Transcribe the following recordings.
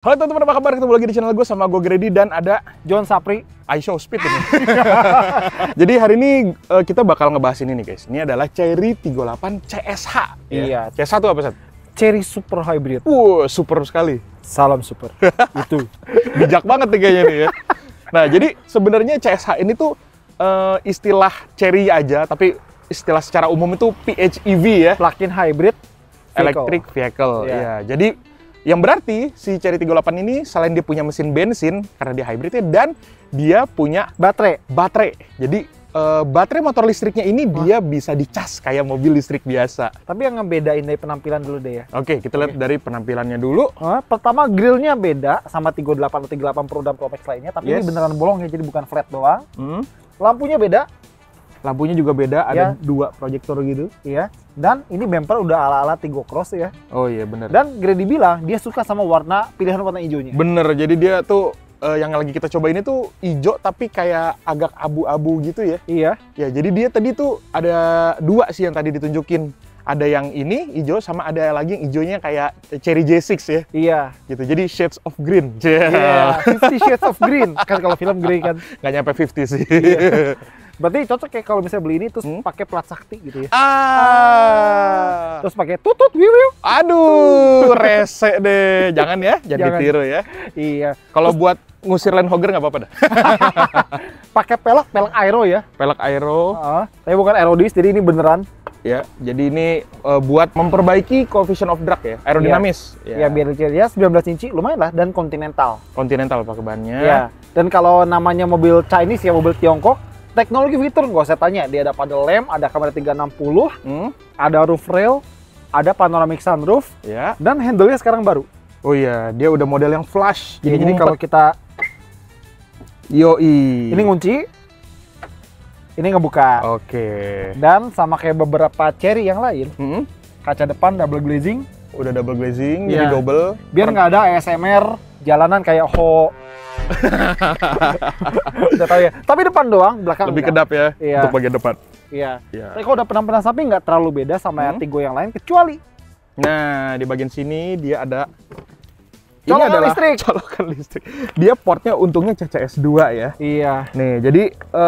Halo teman-teman, apa kabar? Ketemu lagi di channel gue sama gue Grady dan ada John Sapri. I Show Speed ini. Jadi hari ini kita bakal ngebahas ini nih guys. Ini adalah Chery 38 CSH. Iya. CSH itu apa, Sat? Chery Super Hybrid. Super sekali. Salam super. Itu. Bijak banget nih kayaknya nih ya. Nah, jadi sebenarnya CSH ini tuh istilah Chery aja, tapi istilah secara umum itu PHEV ya. Plug-in hybrid vehicle. Electric Vehicle. Iya. Ya, jadi yang berarti si Chery 38 ini selain dia punya mesin bensin karena dia hybrid ya, dan dia punya baterai. Jadi baterai motor listriknya ini dia bisa dicas kayak mobil listrik biasa. Tapi yang ngebedain dari penampilan dulu deh ya. Oke, kita lihat dari penampilannya dulu. Pertama grillnya beda sama 38 atau 38 Pro dan Pro Max lainnya, tapi ini beneran bolong ya, jadi bukan flat doang. Lampunya beda. Lampunya juga beda, ada dua proyektor gitu. Iya. Dan ini bumper udah ala-ala Tigo Cross ya. Oh iya bener. Dan Grady bilang dia suka sama pilihan warna hijaunya. Bener, jadi dia tuh yang lagi kita coba ini tuh hijau tapi kayak agak abu-abu gitu ya. Iya. Ya, jadi dia tadi tuh ada dua sih yang tadi ditunjukin. Ada yang ini hijau sama ada lagi yang hijaunya kayak Chery J6 ya. Iya. Gitu. Jadi shades of green. Iya, 50 Shades of Green. Kan kalau film Grey kan. Nggak nyampe 50 sih. Iya. Berarti cocok kayak kalau misalnya beli ini terus pakai plat sakti gitu ya. Terus pakai tutut wiu. Aduh, rese deh. Jangan ya, jangan ditiru ya. Iya. Kalau buat ngusir Land Hogger nggak apa-apa dah. Pakai pelek aero ya. Pelek aero. Tapi bukan aerodis, jadi ini beneran. Ya, jadi ini buat memperbaiki coefficient of drag ya, aerodinamis. Ya, biar ya 19 inci lumayan lah, dan Continental. Continental pakai bannya. Ya. Dan kalau namanya mobil Chinese ya, mobil Tiongkok, teknologi fitur nggak usah tanya. Dia ada paddle lamp, ada kamera 360, ada roof rail, ada panoramic sunroof, dan handle-nya sekarang baru. Oh iya, dia udah model yang flush. Jadi kalau kita yoi. Ini ngunci, ini ngebuka. Oke. Dan sama kayak beberapa Chery yang lain, kaca depan double glazing. Udah double glazing, jadi double. Biar nggak ada ASMR jalanan kayak ho. Udah tahu ya. Tapi depan doang, belakang lebih kedap ya, untuk bagian depan. Iya. Tapi kalau udah penampilan samping nggak terlalu beda sama Tigo yang lain, kecuali. Nah, di bagian sini dia ada Colokan listrik. Colokan listrik. Dia portnya untungnya CCS2 ya. Iya. Nih, jadi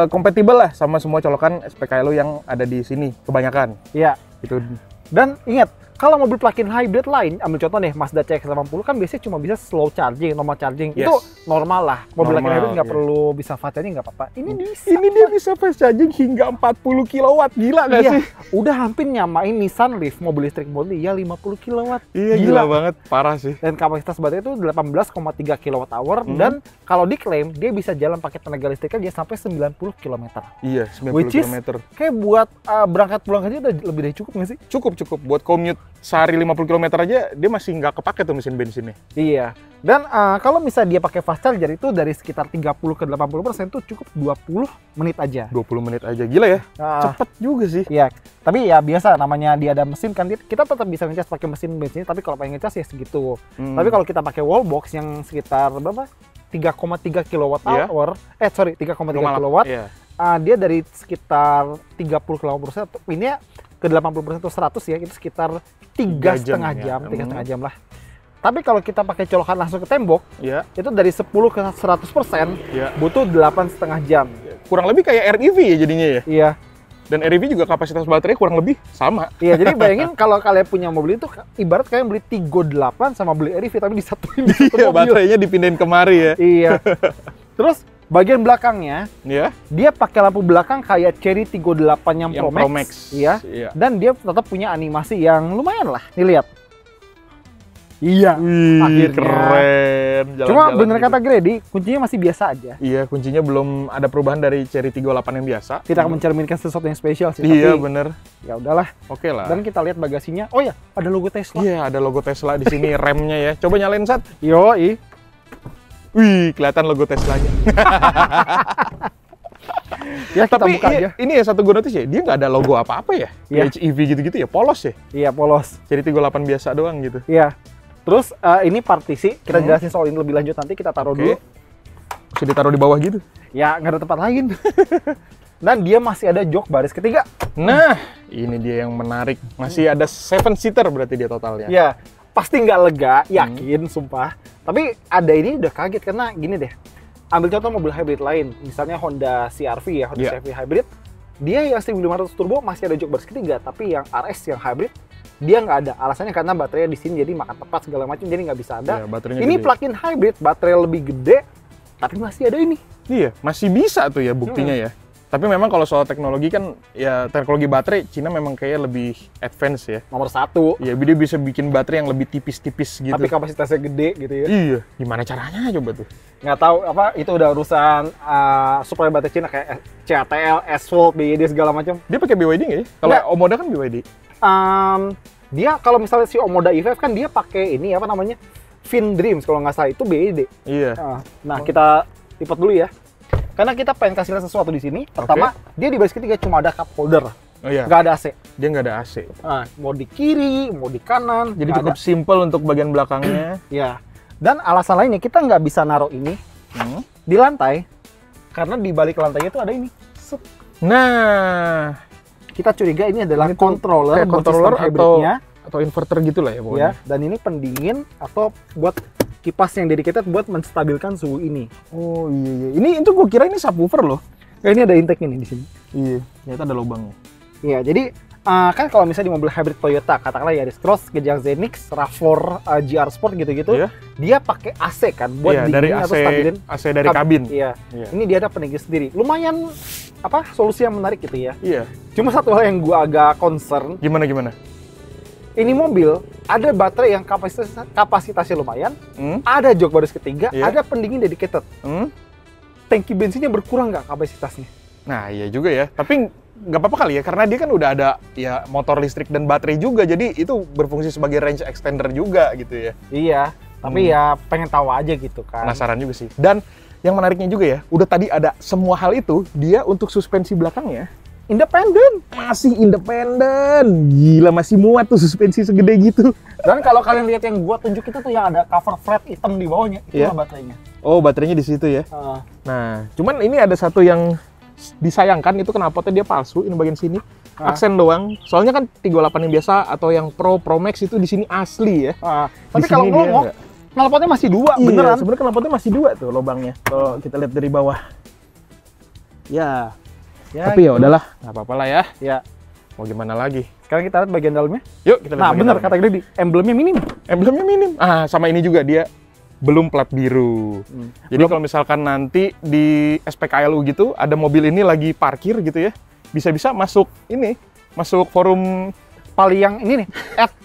kompatibel lah sama semua colokan SPKLU yang ada di sini kebanyakan. Iya. Itu. Dan ingat, kalau mobil plug-in hybrid lain, ambil contoh nih Mazda CX-80 kan biasanya cuma bisa slow charging, normal charging. Itu normal lah. Mobil plug-in hybrid nggak perlu bisa fast charging, nggak apa-apa. Ini bisa. Ini dia bisa fast charging hingga 40 kW. Gila nggak sih? Udah hampir nyamain Nissan Leaf, mobil listrik murni ya 50 kW. Iya, gila banget, parah sih. Dan kapasitas baterai itu 18,3 kWh, dan kalau diklaim dia bisa jalan pakai tenaga listriknya dia sampai 90 km. Iya, 90 km. Kayak buat berangkat pulang aja udah lebih dari cukup nggak sih? Cukup. Buat commute sehari 50 km aja dia masih nggak kepake tuh mesin bensinnya. Iya. Dan kalau misalnya dia pakai fast charger itu dari sekitar 30 ke 80% tuh cukup 20 menit aja. 20 menit aja, gila ya. Cepet juga sih. Iya. Tapi ya biasa, namanya dia ada mesin kan, kita tetap bisa ngecas pakai mesin bensin, tapi kalau pengen ngecas ya segitu. Tapi kalau kita pakai wallbox yang sekitar berapa? 3,3 kWh. 3,3 kW. Dia dari sekitar 30 km ini ke 80% atau 100 ya, itu sekitar 3,5 jam lah. Tapi kalau kita pakai colokan langsung ke tembok, itu dari 10 ke 100% butuh 8,5 jam. Kurang lebih kayak REV ya jadinya ya? Iya. Dan REV juga kapasitas baterai kurang lebih sama. Iya, jadi bayangin kalau kalian punya mobil itu, ibarat kalian beli Tigo 8 sama beli REV, tapi disatuin di satu mobil. Baterainya dipindahin kemari ya? Iya. Terus bagian belakangnya, dia pakai lampu belakang kayak Chery Tigo 8 yang Pro Max. Iya. Dan dia tetap punya animasi yang lumayan lah. Nih lihat. Iya. Akhirnya. Keren. Cuma bener kata Grady, kuncinya masih biasa aja. Iya, kuncinya belum ada perubahan dari Chery 38 yang biasa. Tidak mencerminkan sesuatu yang spesial sih. Iya, bener. Ya udahlah. Oke lah. Dan kita lihat bagasinya. Oh ya, ada logo Tesla. Iya, ada logo Tesla di sini, remnya ya. Coba nyalain, Sat. Yoi. Wih, kelihatan logo Teslanya. Ya, tapi buka aja. Ini ya satu gue notice ya, dia nggak ada logo apa-apa ya. PHEV gitu-gitu ya, polos ya. Iya, polos. Chery 38 biasa doang gitu. Iya. Terus ini partisi, kita jelasin soal ini lebih lanjut nanti, kita taruh dulu. Bisa ditaruh di bawah gitu? Ya, nggak ada tempat lain. Dan dia masih ada jok baris ketiga. Nah, ini dia yang menarik. Masih ada 7-seater berarti dia totalnya. Ya, pasti nggak lega, yakin, sumpah. Tapi ada ini udah kaget karena gini deh. Ambil contoh mobil hybrid lain, misalnya Honda CR-V ya, Honda CR-V hybrid. Dia yang 1500 turbo masih ada jok baris ketiga, tapi yang RS yang hybrid dia nggak ada. Alasannya karena baterainya di sini jadi makan tepat segala macam, jadi nggak bisa ada. Ini plug-in hybrid, baterai lebih gede, tapi masih ada ini. Iya, masih bisa tuh ya buktinya ya. Tapi memang kalau soal teknologi kan, ya teknologi baterai Cina memang kayak lebih advance ya. Nomor 1. Iya, dia bisa bikin baterai yang lebih tipis-tipis gitu. Tapi kapasitasnya gede gitu ya. Iya, gimana caranya coba tuh? Nggak tahu apa, itu udah urusan supaya baterai Cina kayak CATL, S-Volt, BYD segala macam. Dia pakai BYD nggak ya? Kalau Omoda kan BYD. Dia kalau misalnya si Omoda E5 kan dia pakai ini apa namanya? FinDreams kalau nggak salah, itu BYD. Iya. Nah, kita lipat dulu ya. Karena kita pengen kasih lihat sesuatu di sini. Pertama, dia di baris ketiga cuma ada cup holder. Oh iya. Nggak ada AC. Dia nggak ada AC. Nah, mau di kiri, mau di kanan. Jadi cukup simple untuk bagian belakangnya. Ya. Dan alasan lainnya kita nggak bisa naruh ini di lantai. Karena di balik lantainya itu ada ini. Nah, kita curiga ini adalah controller hybridnya atau inverter gitu lah ya pokoknya. Ya, dan ini pendingin atau buat kipas yang dedicated buat menstabilkan suhu ini. Oh iya. Ini itu gue kira ini subwoofer loh. Ya, ini ada intake ini di sini. Iya, ternyata ada lubangnya. Iya, jadi kan kalau misalnya di mobil hybrid Toyota, katakanlah Yaris Cross, Gejang Zenix, RAV4, GR Sport gitu-gitu, dia pakai AC kan buat dingin atau stabilin. AC dari kabin. Iya. Ini dia ada pendingin sendiri. Lumayan solusi yang menarik gitu ya. Iya. Cuma satu hal yang gua agak concern. Gimana? Ini mobil ada baterai yang kapasitasnya lumayan, ada jok baris ketiga, ada pendingin dedicated. Tangki bensinnya berkurang nggak kapasitasnya? Nah iya juga ya, tapi nggak apa-apa kali ya, karena dia kan udah ada ya motor listrik dan baterai juga, jadi itu berfungsi sebagai range extender juga gitu ya. Iya, tapi ya pengen tahu aja gitu kan. Penasaran juga sih. Dan yang menariknya juga ya, udah tadi ada semua hal itu, dia untuk suspensi belakangnya independen. Masih independen. Gila, masih muat tuh suspensi segede gitu. Dan kalau kalian lihat yang gua tunjuk itu tuh yang ada cover flat hitam di bawahnya, itu baterainya. Oh, baterainya di situ ya. Nah, cuman ini ada satu yang disayangkan, itu knalpotnya dia palsu, ini bagian sini. Aksen doang. Soalnya kan 38 yang biasa atau yang Pro Max itu di sini asli ya. Tapi kalau ngomong, knalpotnya masih 2, beneran. Sebenarnya knalpotnya masih 2 tuh lubangnya. Kalau kita lihat dari bawah. Ya. Tapi ya udahlah, nggak apa-apa lah ya. Ya. Mau gimana lagi? Sekarang kita lihat bagian dalamnya. Yuk kita lihat. Nah bener kata Grady, emblemnya minim. Emblemnya minim. Sama ini juga dia belum plat biru. Jadi kalau misalkan nanti di SPKLU gitu ada mobil ini lagi parkir gitu ya, bisa-bisa masuk forum paling yang ini nih,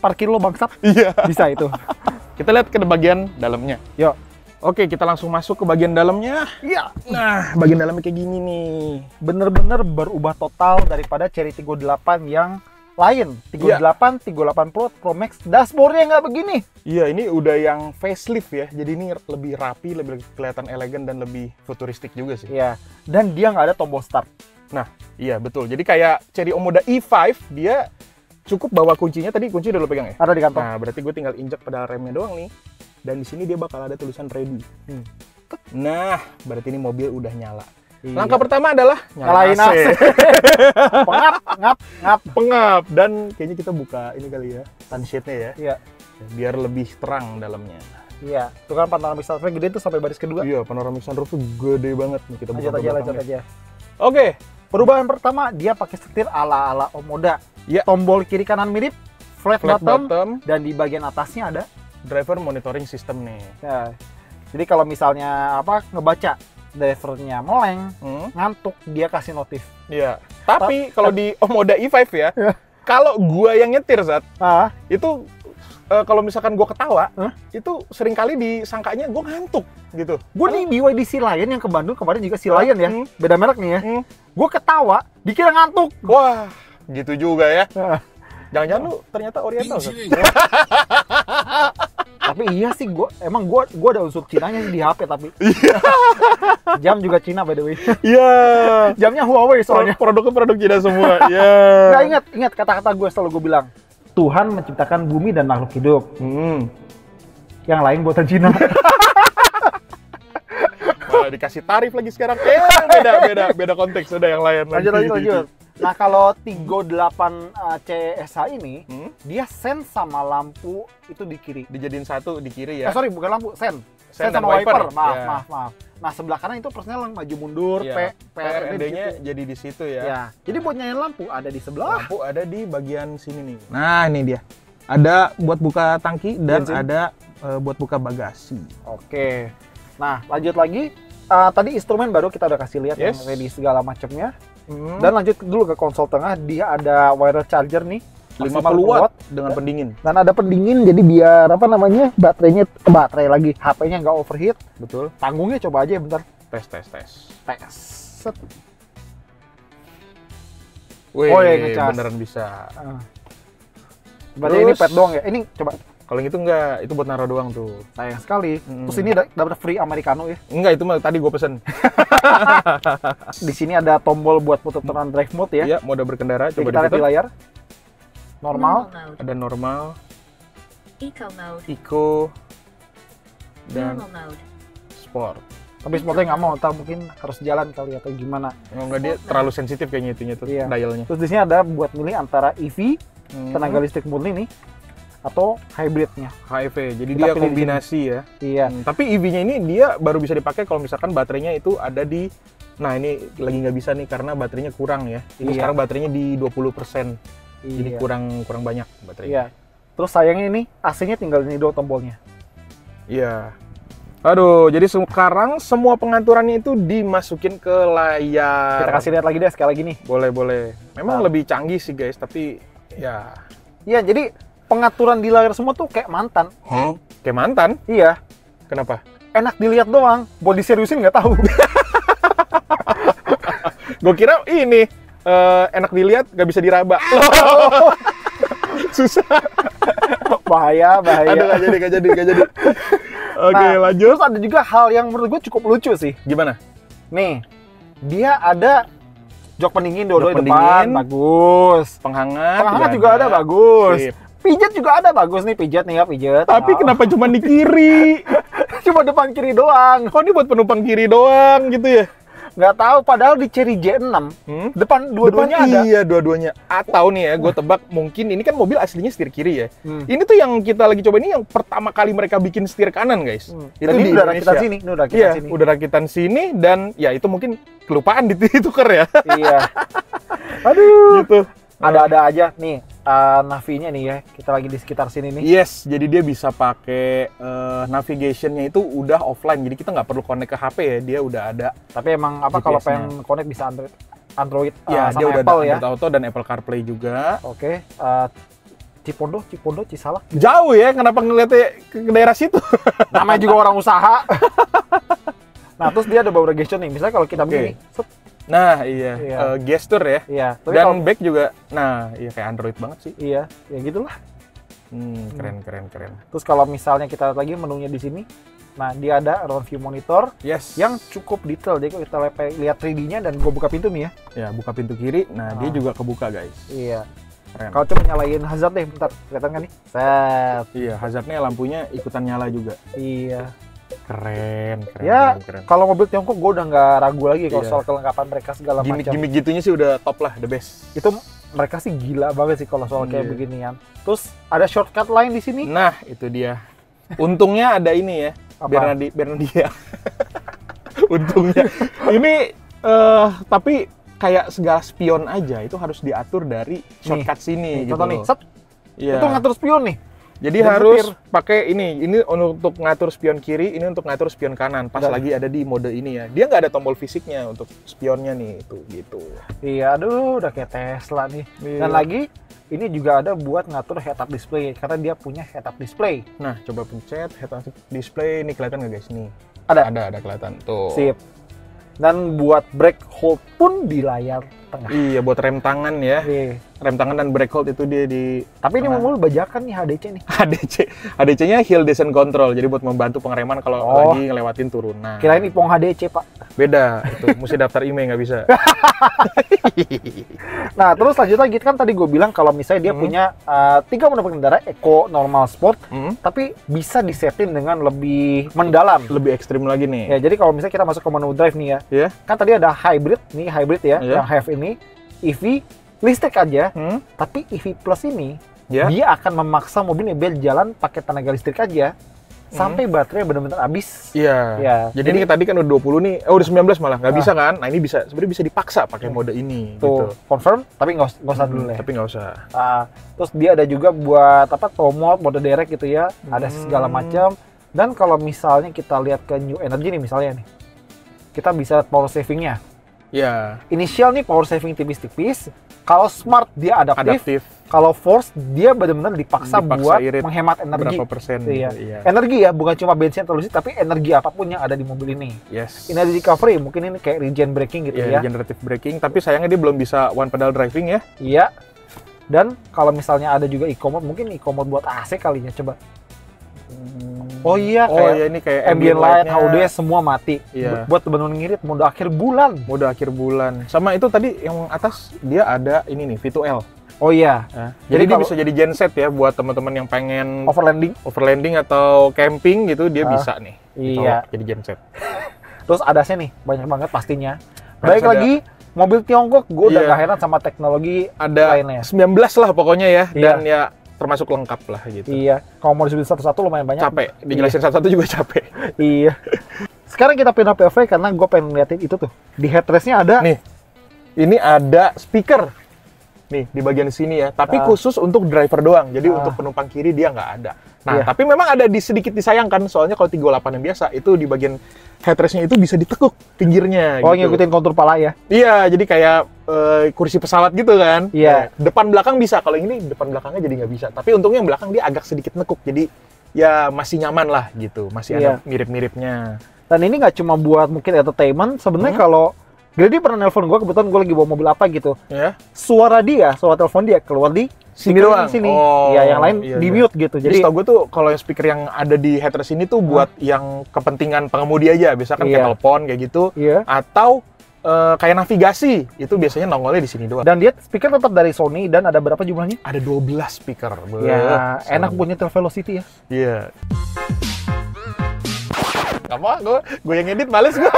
parkir lo bangsat. Iya. Bisa itu. Kita lihat ke bagian dalamnya. Yuk. Oke, kita langsung masuk ke bagian dalamnya. Iya. Nah, bagian dalamnya kayak gini nih. Bener-bener berubah total daripada Chery Tiggo 8 yang lain. Tiggo 8, Tiggo 8 Pro Max, dashboardnya nggak begini. Iya, ini udah yang facelift ya. Jadi ini lebih rapi, lebih kelihatan elegan dan lebih futuristik juga sih. Iya. Dan dia nggak ada tombol start. Nah, iya betul. Jadi kayak Chery Omoda E5, dia cukup bawa kuncinya. Tadi kunci udah lo pegang ya? Ada di kantong. Nah, berarti gue tinggal injek pedal remnya doang nih. Dan di sini dia bakal ada tulisan ready. Nah, berarti ini mobil udah nyala. Langkah pertama adalah nyalain AC. Pengap. Dan kayaknya kita buka ini kali ya, sunshade-nya ya. Iya. Biar lebih terang dalamnya. Iya. Itu kan panoramic sunroof gede tuh sampai baris kedua. Iya, panoramic sunroof tuh gede banget nih, kita buka aja. Oke, perubahan pertama dia pakai setir ala-ala Omoda. Iya. Tombol kiri kanan mirip, flat bottom, dan di bagian atasnya ada driver monitoring system nih. Ya, jadi kalau misalnya ngebaca drivernya meleng, ngantuk, dia kasih notif. Iya. Tapi kalau di Omoda E5 ya, kalau gua yang nyetir itu kalau misalkan gua ketawa, itu seringkali disangkanya gua ngantuk gitu. Gua nih BYD Sea Lion yang ke Bandung kemarin juga Sea Lion ya, beda merek nih ya. Gua ketawa, dikira ngantuk. Wah, gitu juga ya. Jangan-jangan lu ternyata Oriental. Tapi iya sih, gua ada unsur Cinanya di HP tapi. Jam juga Cina by the way. Iya. Jamnya Huawei soalnya. Produk Cina semua. Iya. Nah, ingat kata-kata gue selalu gue bilang, Tuhan menciptakan bumi dan makhluk hidup. Yang lain buatan Cina. Malah dikasih tarif lagi sekarang. Beda konteks, udah yang lain. Lanjut. Nah, kalau Tigo 8 CSH ini, dia sen sama lampu itu di kiri. Dijadiin satu di kiri ya. Sorry, bukan lampu, sen. Sen dan sama wiper. ya. Maaf. Nah, sebelah kanan itu persneling maju mundur, Ya. PRD-nya jadi di situ ya. Ya. Jadi buat nyalain lampu ada di sebelah. Lampu ada di bagian sini nih. Nah, ini dia. Ada buat buka tangki dan Bensin. ada buat buka bagasi. Oke. Nah, lanjut lagi. Tadi instrumen baru kita udah kasih lihat Yes. yang ready segala macamnya. Dan lanjut dulu ke konsol tengah, dia ada wireless charger nih. 50 watt dengan pendingin. Dan ada pendingin, jadi biar apa namanya, baterai lagi, HP-nya nggak overheat. Betul. Tanggungnya coba aja bentar. Tes. Tes. Set. Wih, Oh, ya, ngecas. beneran bisa. Berarti Terus- ini pad doang ya? Ini coba, Kalau yang itu enggak, itu buat naruh doang tuh. sayang sekali. Terus ini dapat free americano ya. Enggak, itu mah tadi gue pesen. Di sini ada tombol buat putar drive mode ya. Iya, mode berkendara. Jadi Coba kita lihat di diputar. layar. Normal. mode, Ada normal, eco mode, eco, dan normal mode, sport. Tapi sportnya nggak mau, ntar mungkin harus jalan kali atau gimana. Oh, enggak, dia terlalu sensitif kayaknya itunya tuh, Iya. dialnya. Terus di sini ada buat milih antara EV, tenaga listrik murni nih, atau hybridnya. HEV, jadi Kita dia pilih di kombinasi ya. Iya. Tapi EV-nya ini dia baru bisa dipakai kalau misalkan baterainya itu ada di, nah ini lagi nggak bisa nih karena baterainya kurang ya. Ini Iya. sekarang baterainya di 20%, jadi Iya. kurang banyak baterainya. Iya. Terus sayangnya ini AC-nya tinggal ini doang tombolnya. Iya. Aduh, jadi sekarang semua pengaturannya itu dimasukin ke layar. Kita kasih lihat lagi deh sekali lagi nih. Boleh. Memang Nah. lebih canggih sih guys, tapi ya Iya, jadi pengaturan di layar semua tuh kayak mantan. kayak mantan. Iya. Kenapa? Enak dilihat doang, buat diseriusin nggak tahu. Gue kira ini enak dilihat, nggak bisa diraba. Susah. Bahaya. Aduh, nggak jadi. Oke, Nah, lanjut. Terus ada juga hal yang menurut gue cukup lucu sih. Gimana? Nih, dia ada jok pendingin Jok dua-dua depan, pendingin. bagus. Penghangat. Penghangat juga ada, bagus. Sip. Pijet juga ada, bagus nih pijet nih ya, pijet. Tapi Oh. kenapa cuma di kiri? Cuma depan kiri doang. Kok ini buat penumpang kiri doang gitu ya? Nggak tahu, padahal di Cherry J6, depan dua-duanya Depan ada. Iya, dua-duanya. Atau nih ya, gue tebak mungkin ini kan mobil aslinya setir kiri ya. Hmm. Ini tuh yang kita lagi coba ini yang pertama kali mereka bikin setir kanan, guys. Dan ini udah rakitan sini, ini udah rakitan Iya, sini. udah rakitan sini dan ya itu mungkin kelupaan ditukar ya. Iya. Aduh. Gitu. Ada aja nih navinya nih ya. Kita lagi di sekitar sini nih. Yes, jadi dia bisa pakai navigation-nya itu udah offline. Jadi kita nggak perlu connect ke HP ya, dia udah ada. Tapi emang apa kalau GPS-nya. pengen connect bisa Android Ya, sama dia udah Apple ada ya. Android Auto dan Apple CarPlay juga. Oke. Cipondo, Cisalak. Jauh ya, kenapa ngeliatnya ke daerah situ? Namanya juga orang usaha. Nah, terus dia ada beberapa gesture nih. Misalnya kalau kita Oke. begini, set, Nah, iya, Iya. gesture ya. iya. Tapi Dan kalau, back juga, nah, iya kayak Android banget sih. iya, ya gitulah. Keren. Terus kalau misalnya kita lihat lagi menunya di sini, nah dia ada round view monitor Yes. yang cukup detail. Jadi kalau kita lihat 3D-nya dan gue buka pintu nih ya. Ya, buka pintu kiri, nah dia juga kebuka guys. Iya. Keren. Kalau coba nyalain hazard deh, bentar. Kelihatan kan nih? Set. Iya, hazardnya lampunya ikutan nyala juga. Iya. Keren. Ya, kalau mobil Tiongkok gue udah nggak ragu lagi kalau Iya. soal kelengkapan mereka segala macam. Gimik-gimik gitunya sih udah top lah, the best. Itu mereka sih gila banget sih kalau soal kayak Iya. beginian. Terus ada shortcut lain di sini. Nah, itu dia. Untungnya ada ini ya, Apa? Bernardia. Untungnya. Ini tapi kayak segala spion aja itu harus diatur dari shortcut sini gitu. Contoh nih, loh. set. Iya. Itu ngatur spion nih. Jadi dan harus setir. pakai ini untuk ngatur spion kiri, ini untuk ngatur spion kanan. Pas Dan- lagi ada di mode ini ya. Dia nggak ada tombol fisiknya untuk spionnya nih, itu gitu. Iya, aduh udah kayak Tesla nih. Iya. Dan lagi ini juga ada buat ngatur head up display karena dia punya head up display. Nah, coba pencet head up display, ini kelihatan nggak guys nih? Ada. Ada kelihatan tuh. Sip. Dan buat brake hold pun di layar tengah. Iya, buat rem tangan ya. Nih. Rem tangan dan brake hold itu dia di Tapi ini tengah. mobil bajakan nih HDC nih. HDC-nya hill descent control, jadi buat membantu pengereman kalau Oh. lagi ngelewatin turunan. Kirain Ipong HDC, Pak. Beda, itu mesti daftar email nggak bisa. Nah, terus lanjut lagi kan tadi gue bilang kalau misalnya dia punya 3 mode pengendara, Eco, Normal, Sport, tapi bisa disetting dengan lebih mendalam. Lebih ekstrim lagi nih. Ya, jadi kalau misalnya kita masuk ke menu drive nih ya, Ya. kan tadi ada hybrid, nih hybrid ya, Iya. yang have ini. EV listrik aja, tapi EV Plus ini dia akan memaksa mobil ini biar jalan pakai tenaga listrik aja sampai baterai benar-benar habis. Iya. Ya. Jadi ini tadi kan udah 20 nih, udah 19 malah nggak bisa kan? Nah ini bisa sebenarnya bisa dipaksa pakai mode ini. Tuh, gitu. confirm, tapi nggak usah dulu ya. Tapi nggak usah. Terus dia ada juga buat apa tow mode direct gitu ya, ada segala macam. Dan kalau misalnya kita lihat ke New Energy nih misalnya nih, kita bisa power savingnya. Iya. Initial nih power saving tipis-tipis. Kalau smart dia adaptif. Kalau force dia benar-benar dipaksa buat menghemat energi. Berapa persen? Iya. Gitu, iya. Energi ya, bukan cuma bensin atau listrik, tapi energi apapun yang ada di mobil ini. Yes. Energy recovery mungkin ini kayak regen braking gitu ya. Regenerative braking, tapi sayangnya dia belum bisa one pedal driving ya. Iya. Dan kalau misalnya ada juga eco-mode, mungkin eco-mode buat AC kalinya coba. Oh iya, ini kayak ambient light, HUD semua mati. Iya. Buat teman-teman ngirit mode akhir bulan. Mode akhir bulan. Sama itu tadi yang atas dia ada ini nih V2L. Oh iya. Jadi dia bisa jadi genset ya buat teman-teman yang pengen overlanding atau camping gitu, dia bisa nih. Iya. Jadi genset. Terus ADAS-nya nih banyak banget pastinya. Baik lagi mobil Tiongkok, gue udah gak heran sama teknologi lainnya. 19 lah pokoknya ya, dan ya termasuk lengkap lah gitu. Iya, kalau mau disebut satu-satu lumayan banyak. Capek, dijelasin satu-satu juga capek. Iya. Sekarang kita pindah POV karena gue pengen liatin itu tuh. Di headrest-nya ada. Nih, ini ada speaker. Nih, di bagian sini ya. Tapi khusus untuk driver doang. Jadi untuk penumpang kiri dia nggak ada. Nah, tapi memang ada sedikit disayangkan. Soalnya kalau 38 yang biasa, itu di bagian headrest-nya itu bisa ditekuk pinggirnya. Oh, gitu. Ngikutin kontur pala ya? Iya, jadi kayak kursi pesawat gitu kan. Iya. Depan belakang bisa. Kalau ini depan belakangnya jadi nggak bisa. Tapi untungnya yang belakang dia agak sedikit nekuk. Jadi ya masih nyaman lah gitu. Masih ada mirip-miripnya. Dan ini nggak cuma buat mungkin entertainment. Sebenarnya kalau jadi pernah nelpon gue, kebetulan gue lagi bawa mobil apa gitu. Ya. Suara telepon dia keluar di sini doang. Sini. Ya, yang lain di mute gitu. Jadi setahu gue tuh kalau yang speaker yang ada di headrest ini tuh buat yang kepentingan pengemudi aja. Biasa kan kayak telepon kayak gitu. Atau kayak navigasi. Itu biasanya nongolnya di sini doang. Dan dia speaker tetap dari Sony dan ada berapa jumlahnya? Ada 12 speaker. Ya, enak punya Velocity ya. Iya. Apa? Gue yang edit males gue.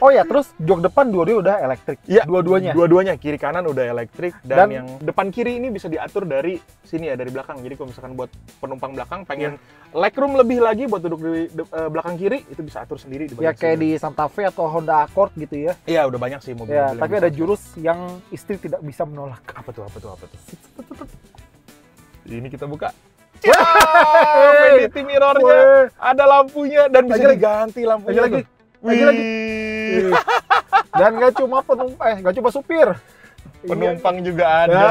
Oh ya, terus jok depan dua-duanya udah elektrik. Iya, dua-duanya. Kiri kanan udah elektrik dan yang depan kiri ini bisa diatur dari sini ya, dari belakang. Jadi kalau misalkan buat penumpang belakang pengen legroom lebih lagi buat duduk di belakang kiri, itu bisa atur sendiri di ya kayak di Santa Fe atau Honda Accord gitu ya. Iya, udah banyak sih mobil. Ya, tapi ada jurus yang istri tidak bisa menolak. Apa tuh? Ini kita buka. Vanity mirrornya, ada lampunya dan bisa diganti lampunya. Lagi. Dan nggak cuma supir, penumpang juga ada.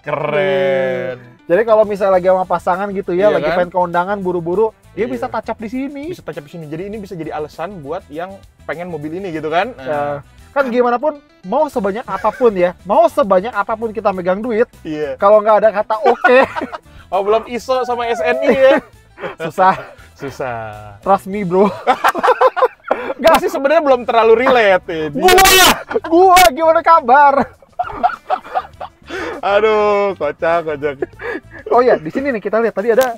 Keren. Jadi kalau misalnya lagi sama pasangan gitu ya, lagi pengen ke undangan buru-buru, dia bisa touch up di sini. Bisa touch up di sini. Jadi ini bisa jadi alasan buat yang pengen mobil ini gitu kan. Kan gimana pun, mau sebanyak apapun kita megang duit, kalau nggak ada kata oke. Oh, belum ISO sama SNI ya. Susah. Trust me, bro. Gak sih, sebenarnya belum terlalu relate. Gua gimana kabar? Aduh, kocak. Oh ya, di sini nih kita lihat tadi ada.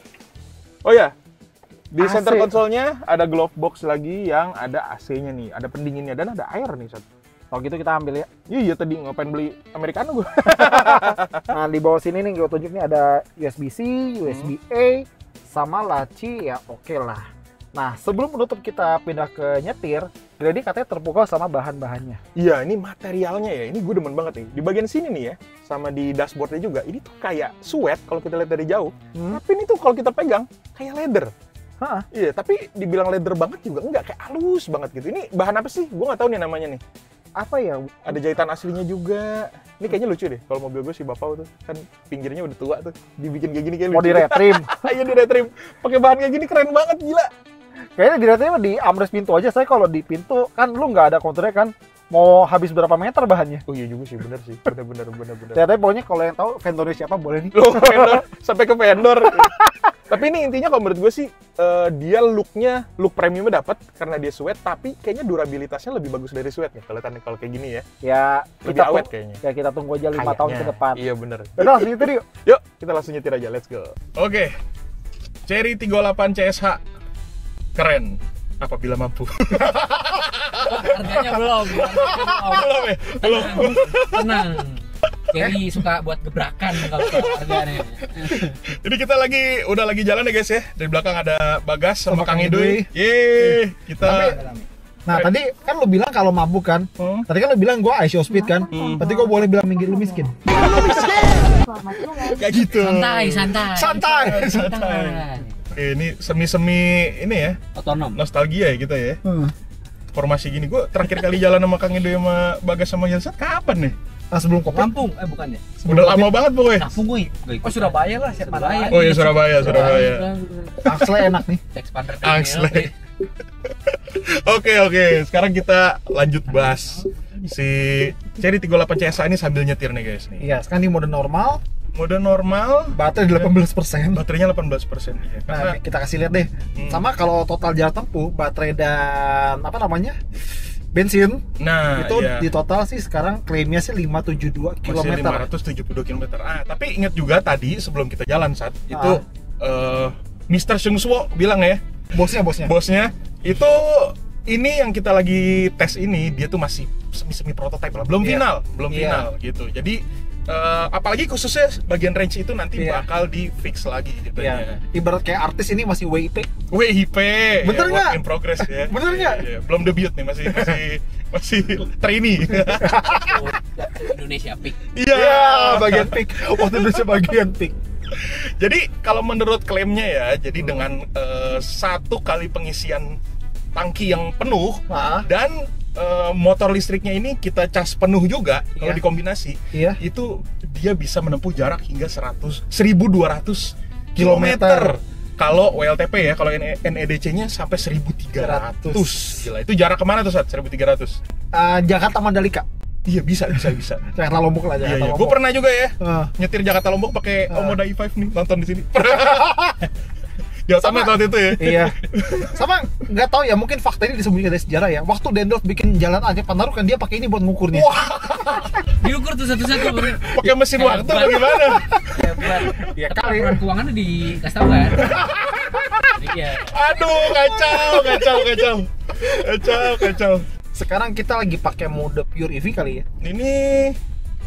Oh ya, di center console-nya ada glove box lagi yang ada AC-nya nih, ada pendinginnya dan ada air nih, Sat. Kalau gitu kita ambil ya. Iya, tadi ngapain beli Americano gua. Nah, di bawah sini nih gue tunjuk nih ada USB-C, USB-A, sama laci ya oke lah. Nah, sebelum menutup kita pindah ke nyetir, Grady katanya terpukau sama bahan-bahannya. Iya, ini materialnya ya. Ini gue demen banget nih. Di bagian sini nih ya, sama di dashboardnya juga. Ini tuh kayak suede kalau kita lihat dari jauh. Tapi ini tuh kalau kita pegang kayak leather. Iya, tapi dibilang leather banget juga enggak, kayak halus banget gitu. Ini bahan apa sih? Gue nggak tahu nih namanya nih. Apa ya? Ada jahitan aslinya juga. Ini kayaknya lucu deh. Kalau mobil gue si Bapak tuh kan pinggirnya udah tua tuh. Dibikin kayak gini kayak lucu. Mau di retrim. Iya, di retrim. Pakai bahan kayak gini keren banget, gila. Kayaknya di retrim di armrest pintu aja. Saya kalau di pintu kan lu nggak ada konturnya kan. Mau habis berapa meter bahannya? Oh iya juga sih, bener sih. Bener. Tapi pokoknya kalau yang tahu vendornya siapa boleh nih. Loh, vendor. Sampai ke vendor. Tapi ini intinya kalau menurut gue sih, dia look premiumnya dapat karena dia suede, tapi kayaknya durabilitasnya lebih bagus dari suede nih kalau kayak gini ya. Ya, lebih awet kayaknya. Ya kita tunggu aja 5 tahun ke depan. Iya bener. Udah langsung nyetir yuk. Yuk, kita langsung nyetir aja, let's go. Oke, Chery 38 CSH. Keren. apabila mampu. Harganya belum. Belum ya? Belum. Tenang. Kelly suka buat gebrakan kalau soal harganya. Jadi kita udah lagi jalan ya guys ya. Dari belakang ada Bagas sama Kang Idui. Idui. Yeay, kita Nah tadi kan lu bilang kalau mabuk kan. Tadi kan lu bilang gua ICO speed kan. Tadi gua boleh bilang minggir lu miskin. kayak gitu. Santai. Ini semi-semi ini ya. Otonom. Nostalgia ya kita ya. Formasi gini, gue terakhir kali jalan sama Kang Idui sama Bagas sama Yelsat kapan nih? Nah sebelum Covid. Lampung, bukan ya? Udah lama banget pokoknya. Lampung gue. Oh Surabaya lah, Surabaya. Oh iya Surabaya. Axle enak nih. Expander. Axle. Oke. Sekarang kita lanjut bahas si Cherry 38 CSA ini sambil nyetir nih guys nih. Iya, sekarang di mode normal, baterai 18%. Baterainya 18% ya. Nah, kita kasih lihat deh. Sama kalau total jarak tempuh, baterai dan bensin. Nah, itu iya. di total sih sekarang klaimnya sih 572 km. Masih 572 km. Tapi ingat juga tadi sebelum kita jalan saat itu Mr. Seung Swo bilang ya, bosnya itu ini yang kita lagi tes ini dia tuh masih semi prototype lah, belum final gitu. Jadi apalagi khususnya bagian range itu nanti bakal di fix lagi gitu ya. Ibarat kayak artis ini masih WIP. Bener nggak? Work in progress ya. Bener nggak? Ya, belum debut nih, masih trainee. Indonesia Peak. Iya, bagian peak. Waktu Indonesia bagian peak. Jadi kalau menurut klaimnya ya, jadi dengan 1 kali pengisian tangki yang penuh dan motor listriknya ini kita cas penuh juga kalau dikombinasi, itu dia bisa menempuh jarak hingga 1.200 km. Kalau WLTP ya, kalau NEDC-nya sampai 1.300. Gila, itu jarak kemana tuh Sat? 1.300? Jakarta Mandalika. Iya bisa. Jakarta Lombok lah, Jakarta Lombok. Gue pernah juga ya nyetir Jakarta Lombok pakai Omoda i5 nih, nonton di sini. Di Ultimate waktu itu ya. Iya. Sama nggak tahu ya, mungkin fakta ini disembunyikan dari sejarah ya. Waktu Dendros bikin jalan aja Panaruh kan dia pakai ini buat ngukurnya. Diukur tuh satu-satu. Pakai mesin waktu bagaimana? Ya kali. Keuangannya dikasih tahu kan. Iya. Aduh, kacau. Sekarang kita lagi pakai mode pure EV kali ya. Ini,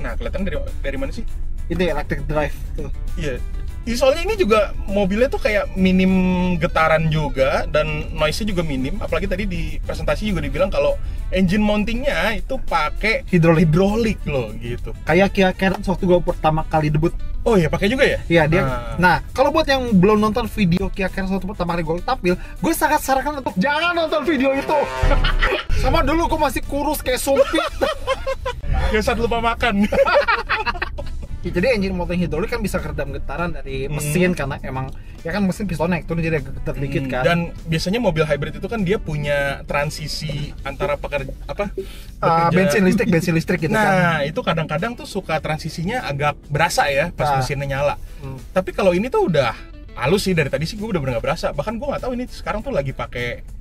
nah kelihatan dari mana sih? Ini electric drive tuh. Iya. Soalnya ini juga mobilnya tuh kayak minim getaran juga dan noise-nya juga minim. Apalagi tadi di presentasi juga dibilang kalau engine mountingnya itu pakai hidrolik loh gitu. Kayak Kia Carens waktu gue pertama kali debut. Oh iya, pakai juga ya? Iya dia. Nah kalau buat yang belum nonton video Kia Carens waktu pertama kali gue tampil, gue sangat sarankan untuk jangan nonton video itu. Sama dulu gue masih kurus kayak sumpit. Kayak saat lupa makan. Jadi engine mounting hidrolik kan bisa keredam getaran dari mesin karena emang ya kan mesin piston naik turun jadi agak getar dikit kan. Dan biasanya mobil hybrid itu kan dia punya transisi antara bensin listrik gitu kan. Nah, itu kadang-kadang tuh suka transisinya agak berasa ya pas mesinnya nyala. Tapi kalau ini tuh udah halus sih, dari tadi sih gue udah bener nggak berasa. Bahkan gue nggak tahu ini sekarang tuh lagi pakai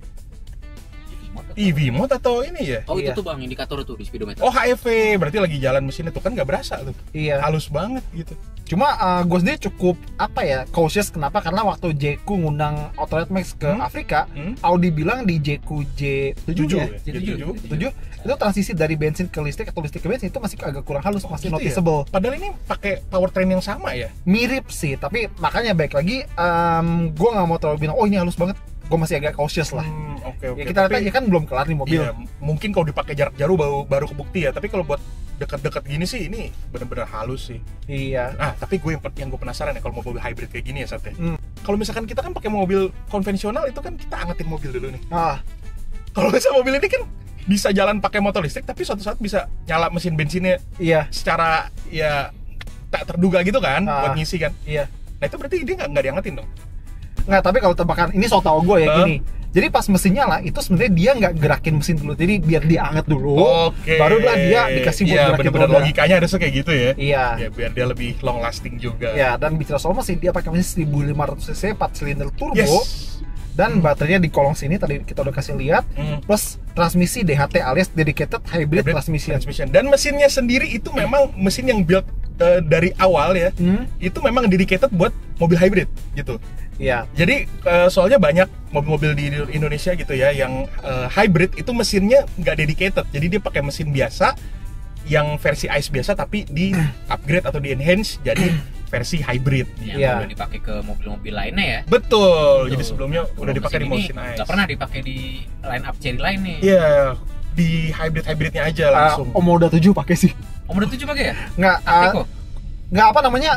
EV mode atau ini ya? Oh itu tuh bang, indikator tuh di speedometer. Oh HEV, berarti lagi jalan mesinnya tuh kan nggak berasa tuh. Iya. Halus banget gitu. Cuma gue sendiri cukup cautious. Kenapa? Karena waktu Jeku ngundang Autolet Max ke Afrika, Audi bilang di Jeku J7 ya? J7 itu transisi dari bensin ke listrik atau listrik ke bensin itu masih agak kurang halus, masih gitu noticeable. Ya? Padahal ini pakai powertrain yang sama ya? Mirip sih, tapi makanya baik lagi gue nggak mau terlalu bilang oh ini halus banget. Gue masih agak cautious lah. Oke. Ya kita lihat aja kan belum kelar nih mobil. Iya, mungkin kalau dipakai jarak jauh baru kebukti ya. Tapi kalau buat dekat-dekat gini sih ini benar-benar halus sih. Iya. Nah, tapi yang gue penasaran ya kalau mobil hybrid kayak gini ya Sat ya. Kalau misalkan kita kan pakai mobil konvensional itu kan kita angetin mobil dulu nih. Kalau misalnya mobil ini kan bisa jalan pakai motor listrik tapi suatu saat bisa nyala mesin bensinnya. Iya. Secara ya tak terduga gitu kan buat ngisi kan. Iya. Nah itu berarti dia nggak diangetin dong. Nggak, tapi kalau tebakan ini so tau gue ya gini. Jadi pas mesin nyala itu sebenarnya dia nggak gerakin mesin dulu. Jadi biar dia anget dulu. Barulah dia dikasih buat gerakin bener-bener roda. logikanya harusnya kayak gitu ya. Iya. Ya biar dia lebih long lasting juga. Ya, dan bicara soal mesin dia pakai mesin 1500 cc 4 silinder turbo. Yes. Dan baterainya di kolong sini tadi kita udah kasih lihat. Plus transmisi DHT alias dedicated hybrid transmission. Dan mesinnya sendiri itu memang mesin yang build dari awal ya. Itu memang dedicated buat mobil hybrid gitu. Iya. Jadi soalnya banyak mobil-mobil di Indonesia gitu ya yang hybrid itu mesinnya nggak dedicated. Jadi dia pakai mesin biasa yang versi ICE biasa tapi di upgrade atau di enhance jadi versi hybrid. Yang Iya. udah dipakai ke mobil-mobil lainnya ya. Betul. Tuh. Jadi sebelumnya udah Kalau dipakai di mesin mesin ini ICE. nggak pernah dipakai di line up Cherry lain nih. Iya, di hybrid-hybridnya aja langsung. Om Moda 7 pakai sih. Om udah 7 pakai ya? Nggak, Ateco. nggak apa namanya,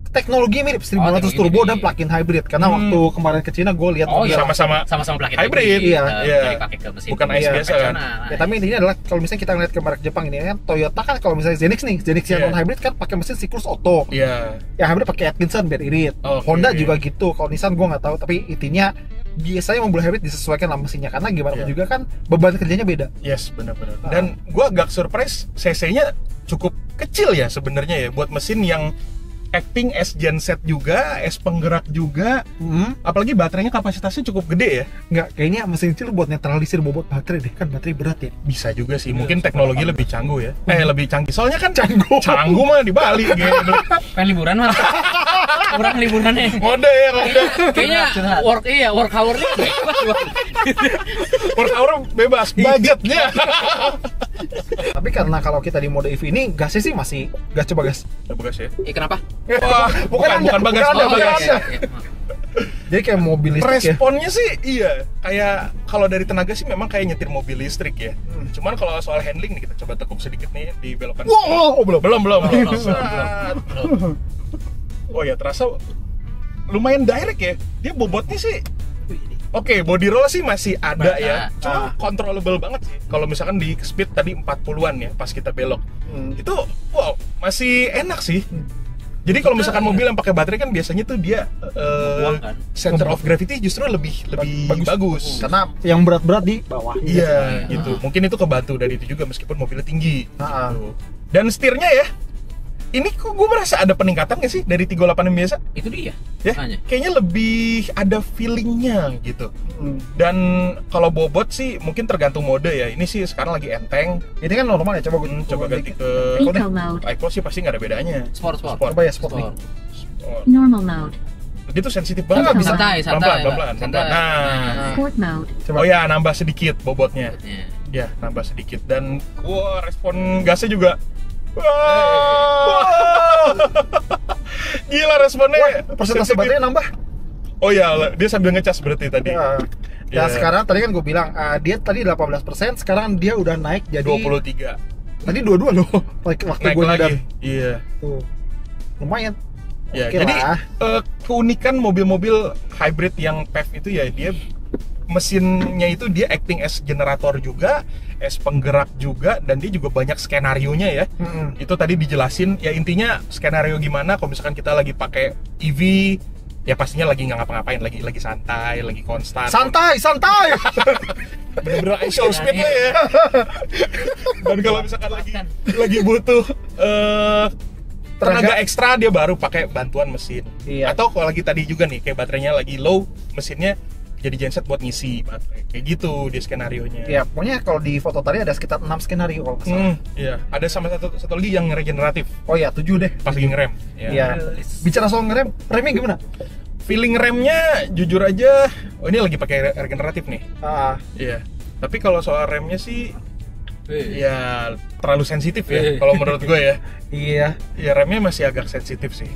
teknologi mirip 1500 teknologi turbo ini. dan plug-in hybrid. Karena waktu kemarin ke Cina gue lihat Oh, mobil. iya. Sama-sama plug-in hybrid. Iya. Iya. Jadi pakai ke mesin Bukan ICE biasa kan? konvensional. Ya, tapi intinya adalah kalau misalnya kita ngeliat ke merek Jepang ini kan, Toyota kan kalau misalnya Zenix nih, Zenix yang Iya. non hybrid kan pakai mesin siklus auto. Iya. Yang hybrid pakai Atkinson biar irit. Oke. Honda juga gitu. Kalau Nissan gue nggak tahu, tapi intinya biasanya mobil hybrid disesuaikan sama mesinnya karena gimana pun Iya. juga kan beban kerjanya beda. Yes, benar-benar. Dan gua agak surprise CC-nya cukup kecil ya sebenarnya ya buat mesin yang acting as genset juga, as penggerak juga. Apalagi baterainya kapasitasnya cukup gede ya. Nggak, kayaknya mesin kecil buat netralisir bobot baterai deh, kan baterai berat ya. Bisa juga sih. Mungkin teknologi lebih canggih ya. Lebih canggih. Soalnya kan Cangguh. Cangguh mah di Bali gitu. Pengen liburan mah. Kurang liburannya. Mode ya, mode. Kayaknya work hour-nya bebas. Per hour bebas budgetnya. Tapi karena kalau kita di mode EV ini gasnya sih masih gas, coba gas. Bagas ya. Kenapa? Wah, bukan bagas. bukan Anda, Oh, bukan iya. Anda. Jadi kayak mobil listrik ya. Responnya sih iya, kayak kalau dari tenaga sih memang kayak nyetir mobil listrik ya. Cuman kalau soal handling nih kita coba tekuk sedikit nih di belokan. Wow, belum. Belum. Belum. Set. Oh ya, terasa lumayan direct ya. Dia bobotnya sih oke, body roll sih masih ada Ada. ya. Cuma controllable banget sih. Kalau misalkan di speed tadi 40-an ya pas kita belok. Itu wow, masih enak sih. Jadi kalau misalkan mobil yang pakai baterai kan biasanya tuh dia Membuang kan? center of gravity justru lebih bagus. Karena yang berat-berat di bawah. Iya, gitu. Mungkin itu kebantu dari itu juga meskipun mobilnya tinggi. Ah. Gitu. Dan setirnya ya, ini kok gue merasa ada peningkatan nggak sih dari 38 yang biasa? Itu dia. Ya, Makanya. kayaknya lebih ada feelingnya gitu. Dan kalau bobot sih mungkin tergantung mode ya. Ini sih sekarang lagi enteng. Ini kan normal ya, coba gue Coba ganti ke Eco mode. Eco sih pasti nggak ada bedanya. Sport. Coba ya sport nih. Oh, Normal mode. itu sensitif banget. Nggak bisa. Santai, pelan-pelan. Santai. Nah. Sport mode. Coba. Oh ya, nambah sedikit bobotnya. Iya. Ya, nambah sedikit dan wah, respon gasnya juga wah. Gila responnya. Persentase sensitif. baterainya nambah. Oh ya, dia sambil ngecas berarti tadi. Ya. Ya. Ya, sekarang tadi kan gue bilang dia tadi 18%, sekarang dia udah naik jadi 23. Tadi 22 loh. Waktu Naik gue lagi. nyadar. Iya. Tuh. Lumayan. Ya, Oke jadi lah. keunikan mobil-mobil hybrid yang PHEV itu ya dia mesinnya itu dia acting as generator juga, as penggerak juga, dan dia juga banyak skenarionya ya. Itu tadi dijelasin ya, intinya skenario gimana kalau misalkan kita lagi pakai EV ya pastinya lagi nggak ngapa-ngapain, lagi santai, lagi konstan. Santai. Bener-bener ISO speed lah ya. Dan kalau misalkan lagi butuh tenaga ekstra dia baru pakai bantuan mesin. Iya. Atau kalau lagi tadi juga nih kayak baterainya lagi low, mesinnya jadi genset buat ngisi baterai. Kayak gitu dia skenarionya. Ya, pokoknya kalau di foto tadi ada sekitar 6 skenario kalau nggak salah. Iya. Ada sama satu lagi yang regeneratif Oh ya, 7 deh. pas lagi ngerem. Iya. Bicara soal ngerem, remnya gimana? Feeling remnya jujur aja, oh ini lagi pakai regeneratif nih. Iya. Tapi kalau soal remnya sih ya terlalu sensitif ya kalau menurut gue ya. Iya. Ya remnya masih agak sensitif sih.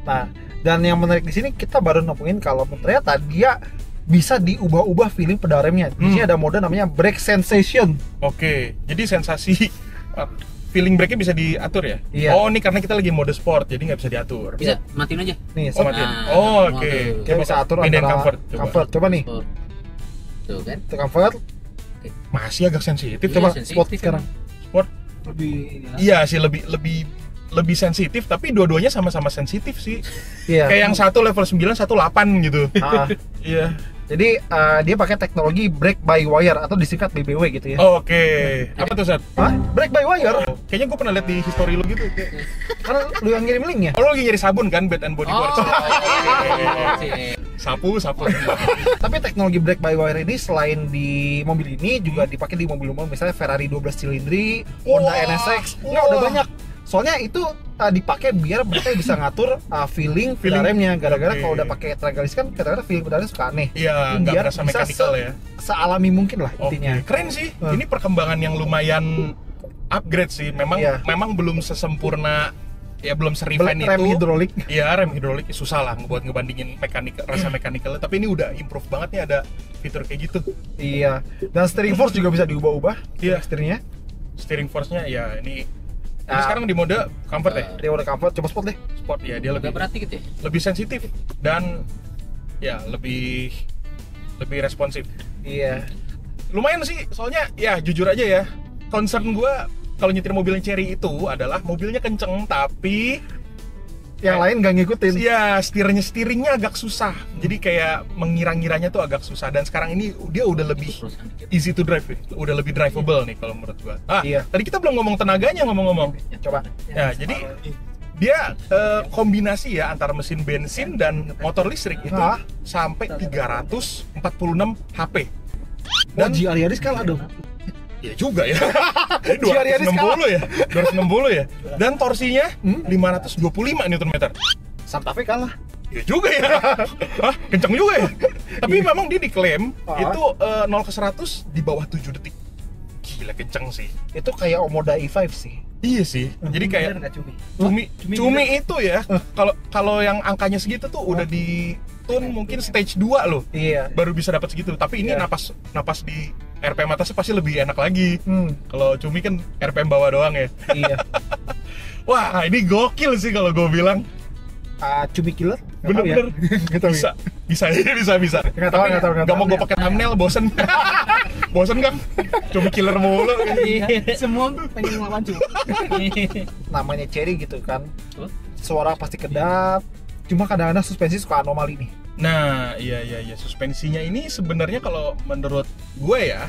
Nah, dan yang menarik di sini kita baru nemuin kalau ternyata dia bisa diubah-ubah feeling pedal remnya. Di sini ada mode namanya brake sensation. Oke, jadi sensasi feeling brake-nya bisa diatur ya? Iya. Oh, ini karena kita lagi mode sport, jadi nggak bisa diatur. Bisa matiin aja. Nih, Oh, matiin. Nah, Oh, semua oke. tuh. dia bisa atur Pindahin antara comfort, coba. Coba nih. Tuh kan. Itu comfort. Masih agak sensitif. Iya, Coba sensitif sport emang. sekarang. Sport. Lebih Iya sih, lebih sensitif, tapi dua-duanya sama-sama sensitif sih. Iya. Kayak yang satu level 9, satu 8 gitu. Iya. Jadi dia pakai teknologi brake by wire atau disingkat BBW gitu ya. Oke. Apa tuh, Sat? Hah? Brake by wire? Oh, kayaknya gue pernah lihat di history lu gitu. Karena lu yang ngirim linknya. Oh, lu lagi nyari sabun kan, Bath and Body Works. iya. Sapu. Tapi teknologi brake by wire ini selain di mobil ini juga dipakai di mobil umum, misalnya Ferrari 12 silindri, Honda NSX. Enggak, udah banyak. Soalnya itu dipakai biar mereka bisa ngatur feeling remnya. Gara-gara kalau udah pakai Tenagalist kan kadang-kadang feeling pedalnya suka aneh. Iya, nggak berasa mekanikal ya. Sealami mungkin lah intinya. Keren sih. Ini perkembangan yang lumayan upgrade sih. Memang belum sesempurna ya, belum serefine itu. Rem hidrolik. Iya, rem hidrolik susah lah buat ngebandingin rasa mekanikalnya. Tapi ini udah improve banget nih, ada fitur kayak gitu. Iya. Dan steering force juga bisa diubah-ubah. Iya. Steeringnya. Steering force-nya ya ini sekarang di mode comfort ya. Dia udah comfort, coba sport deh. Sport ya, dia lebih berarti gitu ya. Lebih sensitif dan ya lebih responsif. Iya. Lumayan sih, soalnya ya jujur aja ya, concern gue kalau nyetir mobil Chery itu adalah mobilnya kenceng tapi yang lain gak ngikutin. Iya, steeringnya agak susah. Jadi kayak mengira-ngiranya tuh agak susah. Dan sekarang ini dia udah lebih easy to drive, udah lebih drivable nih kalau menurut gua. Iya. Tadi kita belum ngomong tenaganya ngomong-ngomong. Coba. Ya, jadi dia kombinasi ya antara mesin bensin dan motor listrik itu sampai 346 HP. Dan GR Yaris kalah dong. Ya juga ya. 260 ya. 260 ya. Dan torsinya 525 Nm. Santa Fe kalah. Ya juga ya. Kenceng juga ya. Tapi memang dia diklaim itu 0 ke 100 di bawah 7 detik. Gila kenceng sih. Itu kayak Omoda E5 sih. Iya sih. Jadi kayak cumi itu ya. Kalau yang angkanya segitu tuh udah di tune mungkin stage 2 loh. Iya. Baru bisa dapat segitu. Tapi ini napas di RPM atasnya pasti lebih enak lagi. Kalau cumi kan RPM bawah doang ya. Iya. Wah, ini gokil sih kalau gue bilang. Cumi killer? Bener-bener. Bisa. Nggak tahu. Gak mau gue pakai thumbnail, bosen. Bosen kan? Cumi killer mulu. Semua pengen ngelawan cumi. Namanya Chery gitu kan. Suara pasti kedap. Cuma kadang-kadang suspensi suka anomali nih. Nah, iya. Suspensinya ini sebenarnya kalau menurut gue ya,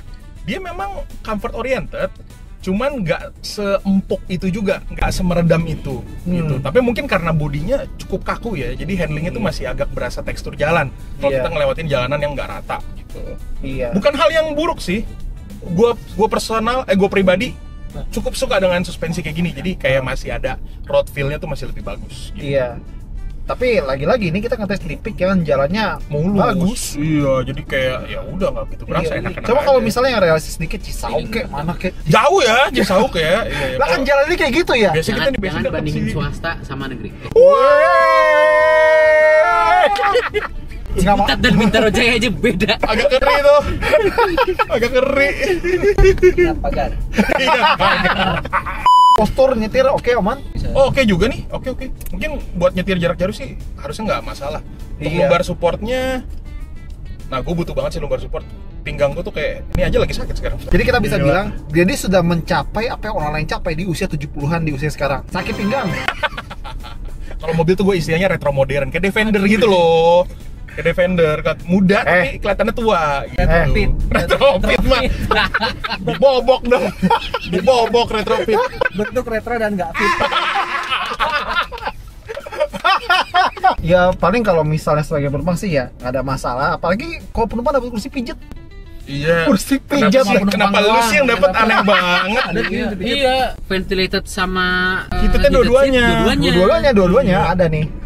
dia memang comfort oriented, cuman nggak seempuk itu juga, nggak semeredam itu gitu. Tapi mungkin karena bodinya cukup kaku ya, jadi handlingnya tuh masih agak berasa tekstur jalan kalau kita ngelewatin jalanan yang nggak rata gitu. Iya. Bukan hal yang buruk sih. Gue pribadi cukup suka dengan suspensi kayak gini. Jadi kayak masih ada road feel-nya tuh masih lebih bagus gitu. Iya. Tapi lagi-lagi ini kita ngetes di Peak kan jalannya mulus. Bagus. Iya, jadi kayak ya udah nggak gitu berasa enak-enak. Coba kalau misalnya yang realistis sedikit Cisauk kayak mana kayak jauh ya Cisauk ya. Iya. Lah kan jalan ini kayak gitu ya. Biasanya kita Jangan bandingin swasta sama negeri. Ciputat dan Bintaro Jaya aja beda. Agak keri tuh. Agak keri. Pagar. Iya, pagar. Postur nyetir oke aman. Oh, oke juga nih. Oke. Mungkin buat nyetir jarak jauh sih harusnya nggak masalah. Untuk lumbar supportnya, nah gue butuh banget sih lumbar support. Pinggang gue tuh kayak ini aja lagi sakit sekarang. Jadi kita bisa bilang dia sudah mencapai apa yang orang lain capai di usia 70-an di usia sekarang. Sakit pinggang. Kalau mobil tuh gue istilahnya retro modern, kayak Defender gitu loh. Kayak Defender, muda tapi kelihatannya tua gitu. Retropit mah. Dibobok dong. Dibobok retropit. Bentuk retro dan nggak fit. Ya paling kalau misalnya sebagai penumpang sih ya nggak ada masalah. Apalagi kalau penumpang dapat kursi pijet. Iya. Kursi pijat. Kenapa lu sih yang dapat aneh banget? Iya, ventilated sama Kita dua-duanya ada nih.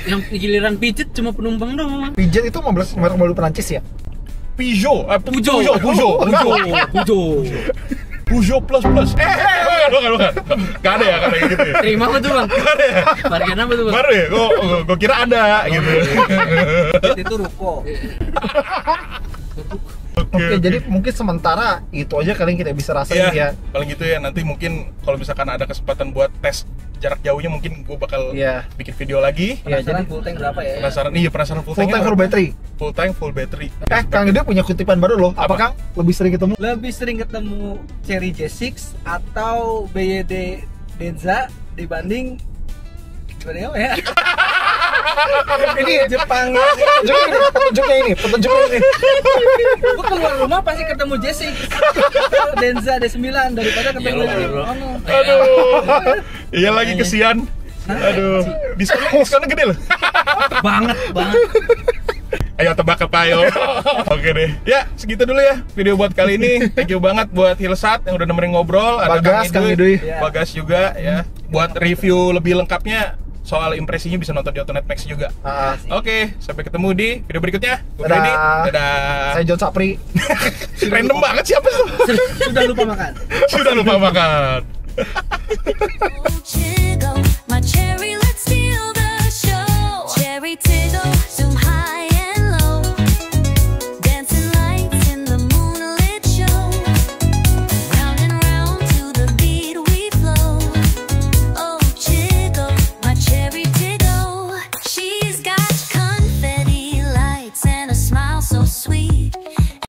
Yang giliran pijet cuma penumpang doang. Pijet itu merek baru Perancis ya? Peugeot plus. Bukan. Gak ada ya kayak gitu ya. Terima apa tuh bang? Gak ada ya. Bagian apa tuh bang? Baru ya? Gue kira ada gitu. Itu ruko. Oke, jadi mungkin sementara itu aja kalian kita bisa rasain ya. Paling gitu ya, nanti mungkin kalau misalkan ada kesempatan buat tes jarak jauhnya mungkin gue bakal bikin video lagi. Penasaran full tank berapa ya? Penasaran full tank full battery. Full tank full battery. Kang Gede punya kutipan baru loh. Apa Kang? Lebih sering ketemu Chery J6 atau BYD Denza dibanding apa ya? Ini Jepang. Petunjuknya ini. Gue keluar rumah pasti ketemu J6 Denza D9 daripada ketemu Aduh. Iya lagi kesian. Aduh. Diskonnya gede loh. Banget. Ayo tebak apa ayo. Oke deh. Ya, segitu dulu ya video buat kali ini. Thank you banget buat Hilsat yang udah nemenin ngobrol. Ada Bagas, Kang Idui. Bagas juga ya. buat review lebih lengkapnya soal impresinya bisa nonton di Autonet Max juga. Oke, sampai ketemu di video berikutnya. Gue Freddy. Dadah. Saya John Sapri. Random banget siapa tuh? Sudah lupa makan. Sudah lupa makan. Chico.